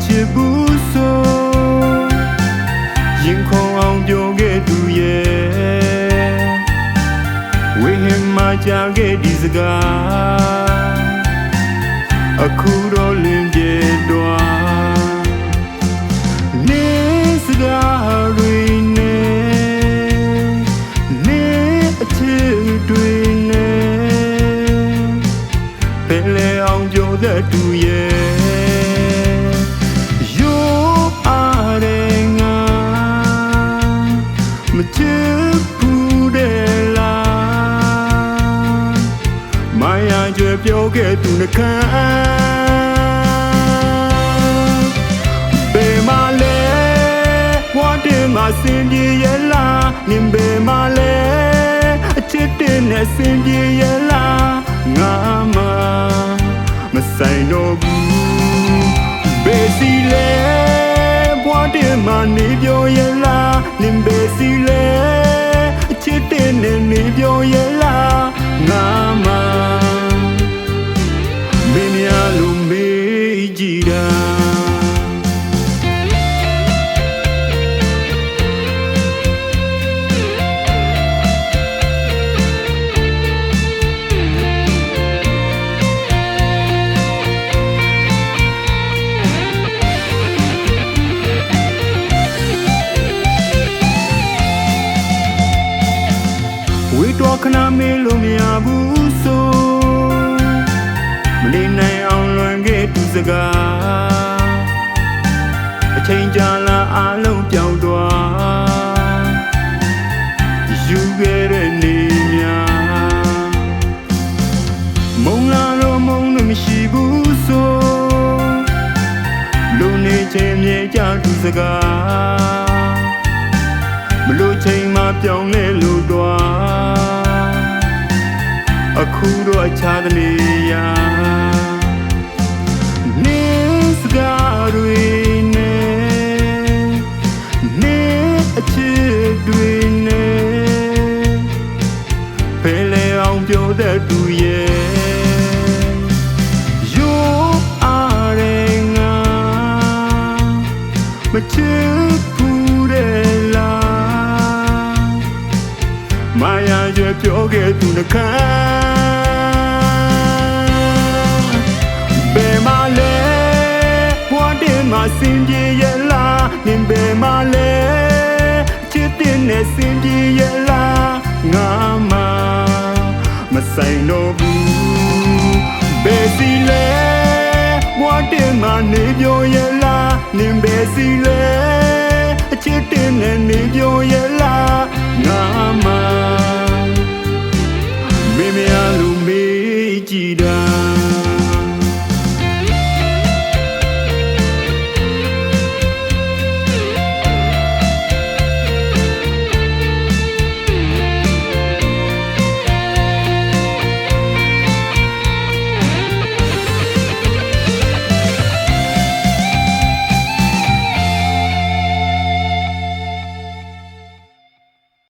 ချစ်ဘူးဆိုရင်ခုန်အောင်ပြောခဲ့သူရဲ့ဝိဟင်မှာကြာခဲ့ဒီစကားအခုတော့လင်းပြေတော့နေစကားတွေနဲ့နေအချစ်တွေနဲ့ဘယ်လဲအောင်ပြောတဲ့သူရဲ့မချစ်ဘူးတဲ့လားမာယာကြွယ်ပြောခဲ့သူနှခမ်းဘယ်မှာလဲဝါတင်မှာစင်ပြေရဲ့လားနင်ဘယ်မှာလဲအချစ်တင်နဲ့စင်ပြေရဲ့လားငါမှမဆိုင်တော့ဘူးဘယ်စီလဲဝါတင်မှာနေပြောရဲ့လားနင်ဘယ်စီလဲအချစ်တင်နဲ့နေပြောရဲ့လားငါမှမင်းများလိုမေးကြည့်တာဝေတော်ခဏမေးလို့မရဘူးဆိုမနေနိုင်အောင်လွန်ခဲ့သူစကားအချိန်ကြာလာအလုံးပြောင်းသွားယူခဲ့တဲ့နေများမုံလာတော့မုံလို့မရှိဘူးဆိုလူနေချင်းမြေကြသူစကားမလို့ချိန်မှပြောင်းလဲလို့တော့အခုတော့အခြားတနေရာနေစကားတွေနဲ့နေအချစ်တွေနဲ့ဘယ်လဲအောင်ပြောတဲ့သူရဲ့ရိုးအားရငါမချစ်ဘူးတဲ့လားမာယာကြွယ်ပြောခဲ့သူနှခမ်းဘယ်မှာလဲဘွားတင်မှာစင်ပြေရဲ့လားနင်ဘယ်မှာလဲချစ်တင်နဲ့စင်ပြေရဲ့လားငါမှမဆိုင်တော့ဘူးဘယ်စီလဲဘွားတင်မှာနေပြောရဲ့လားနင်ဘယ်စီလဲအချစ်တင်နဲ့နေပြောရဲ့လားငါမှမင်းများလူမေးကြည့်တာ